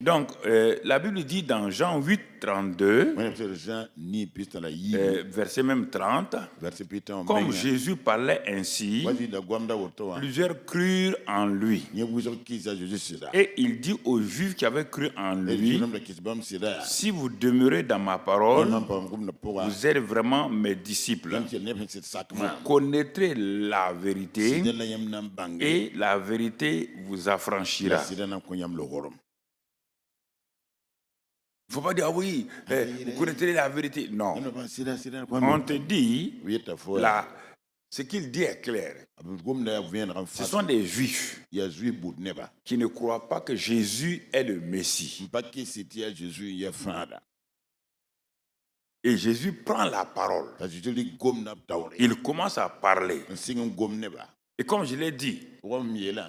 Donc, la Bible dit dans Jean 8, 32, verset même 30, comme Jésus parlait ainsi, plusieurs crurent en lui. Et il dit aux Juifs qui avaient cru en lui, si vous demeurez dans ma parole, vous êtes vraiment mes disciples. Vous connaîtrez la vérité et la vérité vous affranchira. Il ne faut pas dire, ah oui, vous connaîtrez la vérité. Non. On te dit, ce qu'il dit est clair. Ce sont des Juifs qui ne croient pas que Jésus est le Messie. Et Jésus prend la parole. Il commence à parler. Et comme je l'ai dit,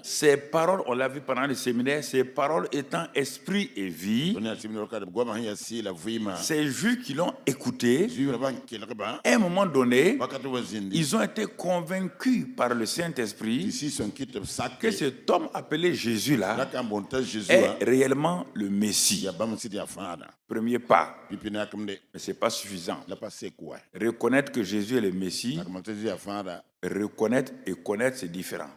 ces paroles, on l'a vu pendant le séminaire, ces paroles étant esprit et vie, ces Juifs qui l'ont écouté, à un moment donné, ils ont été convaincus par le Saint-Esprit que cet homme appelé Jésus-là est réellement le Messie. Premier pas, mais ce n'est pas suffisant. Reconnaître que Jésus est le Messie, reconnaître et connaître, c'est différent.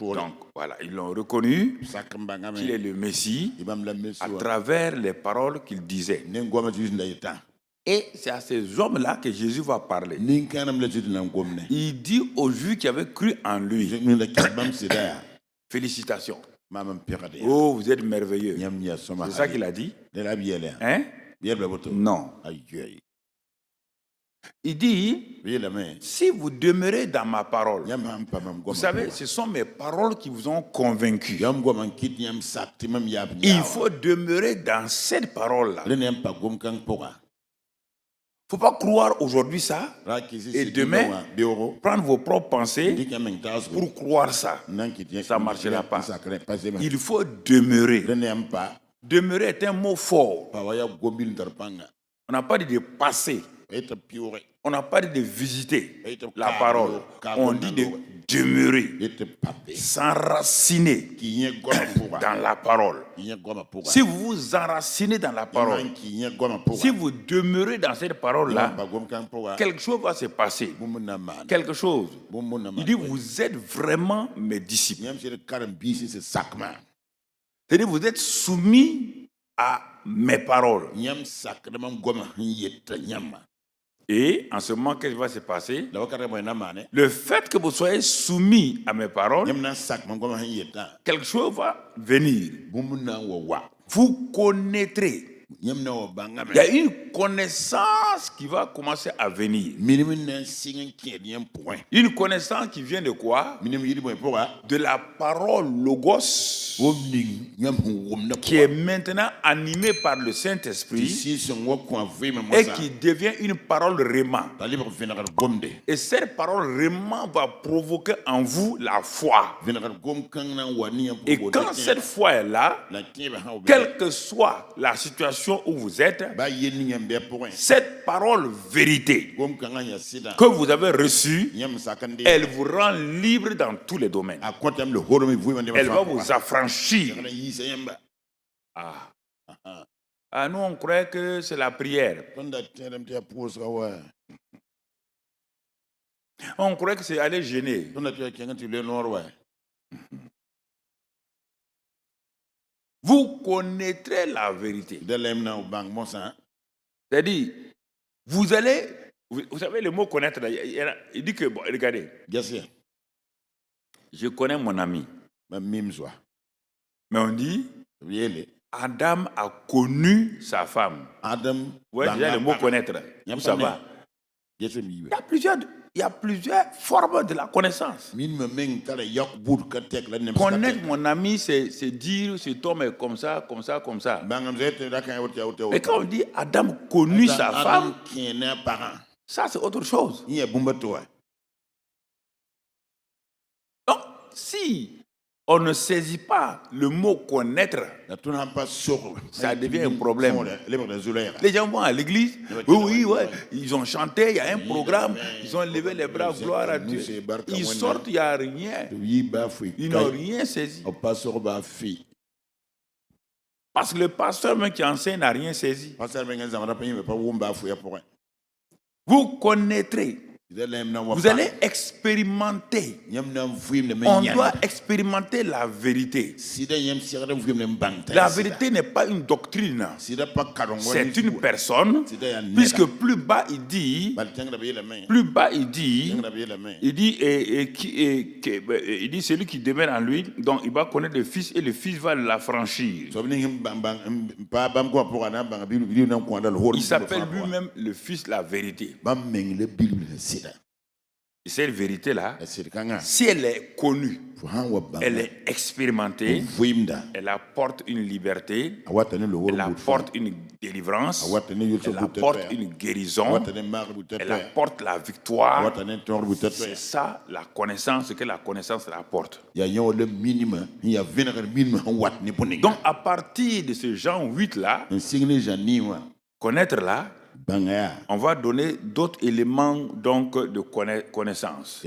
Donc voilà, ils l'ont reconnu qu'il est le Messie à travers les paroles qu'il disait. Et c'est à ces hommes-là que Jésus va parler. Il dit aux Juifs qui avaient cru en lui, félicitations. Oh, vous êtes merveilleux. C'est ça qu'il a dit? Hein? Non. Il dit, si vous demeurez dans ma parole, vous savez, ce sont mes paroles qui vous ont convaincu. Il faut demeurer dans cette parole-là. Il ne faut pas croire aujourd'hui ça et demain prendre vos propres pensées pour croire ça. Ça ne marchera pas. Il faut demeurer. Demeurer est un mot fort. On n'a pas dit de passer. On n'a pas dit de visiter la parole. On dit de demeurer, s'enraciner dans la parole. Si vous vous enracinez dans la parole, si vous demeurez dans cette parole-là, quelque chose va se passer. Quelque chose. Il dit, vous êtes vraiment mes disciples. C'est-à-dire, vous êtes soumis à mes paroles. Et en ce moment, qu'est-ce qui va se passer? Le fait que vous soyez soumis à mes paroles, quelque chose va venir. Vous connaîtrez. Il y a une connaissance qui va commencer à venir. Une connaissance qui vient de quoi? De la parole logos, qui est maintenant animée par le Saint-Esprit et qui devient une parole réma. Et cette parole réma va provoquer en vous la foi. Et quand cette foi est là, quelle que soit la situation où vous êtes, cette parole vérité que vous avez reçue, elle vous rend libre dans tous les domaines. Elle va vous affranchir. Nous, on croit que c'est la prière. On croit que c'est aller gêner. Vous connaîtrez la vérité. C'est-à-dire, vous allez... Vous savez, le mot connaître, il dit que, bon, regardez. Je connais mon ami. Mais on dit, Adam a connu sa femme. Ouais, déjà le mot connaître. Où ça va? Il y a plusieurs formes de la connaissance. Connaître mon ami, c'est dire cet homme est comme ça, comme ça, comme ça. Et quand on dit Adam connu sa femme, ça c'est autre chose. Donc, si on ne saisit pas le mot connaître, ça devient un problème. Les gens vont à l'église, oui, ils ont chanté, il y a un programme, ils ont levé les bras, gloire à Dieu. Ils sortent, il n'y a rien. Ils n'ont rien saisi. Parce que le pasteur même qui enseigne n'a rien saisi. Vous connaîtrez. Vous allez expérimenter. On doit expérimenter la vérité. La vérité n'est pas une doctrine. C'est une personne. Puisque plus bas il dit, celui qui demeure en lui, donc il va connaître le Fils et le Fils va l'affranchir. Il s'appelle lui-même le Fils la vérité. Et cette vérité-là, si elle est connue, elle est expérimentée, elle apporte une liberté, elle apporte une délivrance, elle apporte une guérison, elle apporte la victoire. C'est ça la connaissance, ce que la connaissance apporte. Donc à partir de ce Jean 8-là, connaître là, on va donner d'autres éléments donc de connaissance.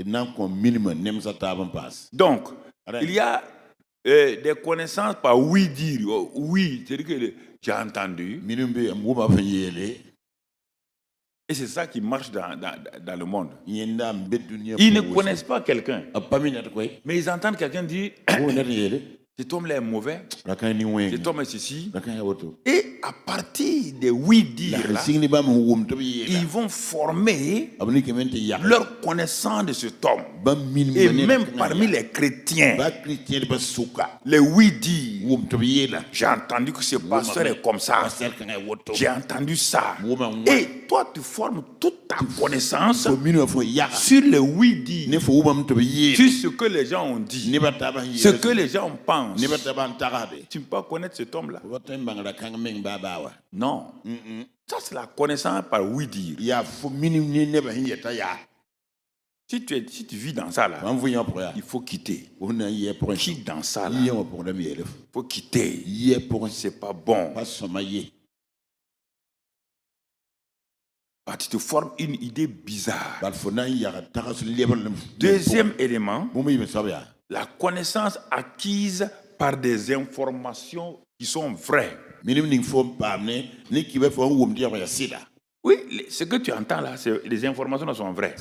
Donc, il y a des connaissances par oui dire. Oui, c'est-à-dire que j'ai entendu. Et c'est ça qui marche dans le monde. Ils ne connaissent pas quelqu'un. Mais ils entendent quelqu'un dire cet homme-là est mauvais, cet homme est ceci. Et à partir des oui-dire, ils vont former leur connaissance de cet homme. Et même parmi les chrétiens, les oui-dire, j'ai entendu que ce pasteur est comme ça. J'ai entendu ça. Et toi, tu formes toute ta connaissance sur le oui-dire, sur ce que les gens ont dit, ce que les gens pensent. Tu ne peux pas connaître cet homme-là. Non. Ça, c'est la connaissance par oui-dire. Si tu vis dans ça, là, il faut quitter. Quitte dans ça, là. Il faut quitter. C'est pas bon. Tu te formes une idée bizarre. Deuxième élément, la connaissance acquise par des informations qui sont vraies. Oui, ce que tu entends là, les informations sont vraies.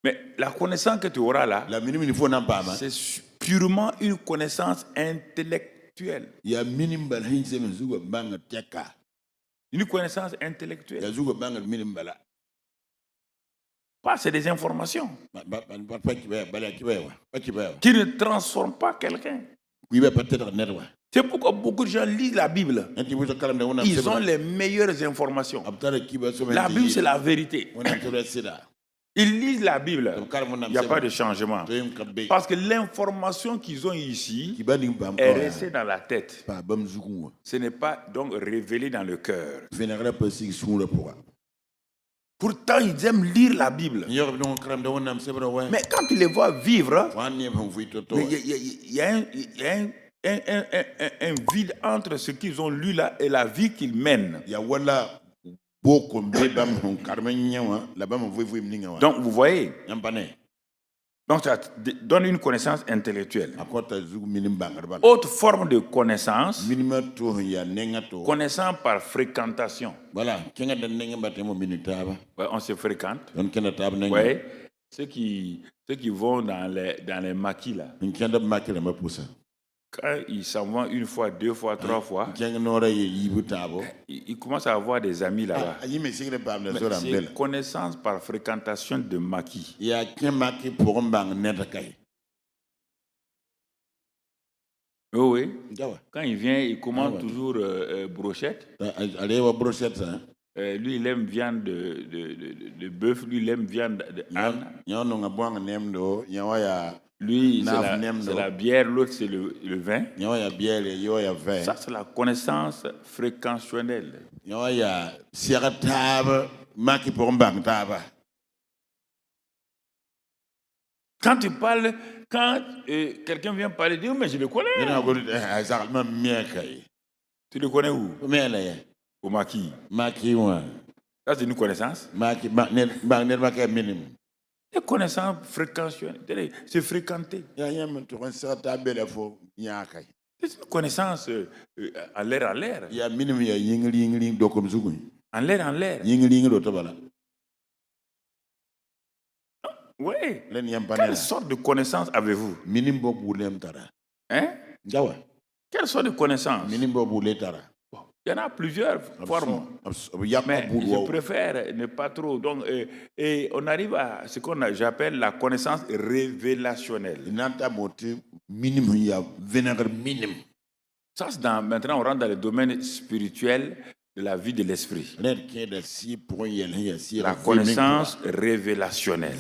Mais la connaissance que tu auras là, c'est purement une connaissance intellectuelle. Une connaissance intellectuelle. C'est des informations qui ne transforment pas quelqu'un. C'est pourquoi beaucoup de gens lisent la Bible. Ils ont les meilleures informations. La Bible, c'est la vérité. Ils lisent la Bible. Il n'y a pas de changement. Parce que l'information qu'ils ont ici est restée dans la tête. Ce n'est pas donc révélé dans le cœur. Pourtant, ils aiment lire la Bible. Mais quand tu les vois vivre, il y a un vide entre ce qu'ils ont lu là et la vie qu'ils mènent. Donc, vous voyez, donc ça donne une connaissance intellectuelle. Autre forme de connaissance, connaissance par fréquentation. Ouais, on se fréquente. Ouais. Ceux qui vont dans les maquis là. Quand ils s'en vont une fois, deux fois, trois fois, ils commencent à avoir des amis là-bas. C'est connaissance par fréquentation de maquis. Oui. Quand il vient, il commande toujours brochette. Lui, il aime viande de bœuf, lui, il aime viande d'âne. Lui, c'est la bière, l'autre, c'est le vin. Ça, c'est la connaissance fréquentionnelle. Quand tu parles, quand quelqu'un vient parler, dis, mais je le connais. Tu le connais où? Au maquis. Ça, c'est une connaissance. Les connaissances fréquentionnelles, c'est fréquenter. C'est une connaissance en l'air, en l'air. Ya minim ya yingli do comme zugu. En l'air, en l'air. Yingli do tabala. Oui. Quelle sorte de connaissance avez-vous? Minim bo boulem tara. Hein? Jawa. Quelle sorte de connaissance? Minim bo boulé tara. Il y en a plusieurs formes. Mais je préfère ne pas trop. Donc, et on arrive à ce qu'on j'appelle la connaissance révélationnelle. Ça, c'est maintenant, on rentre dans le domaine spirituel de la vie de l'esprit. La connaissance révélationnelle.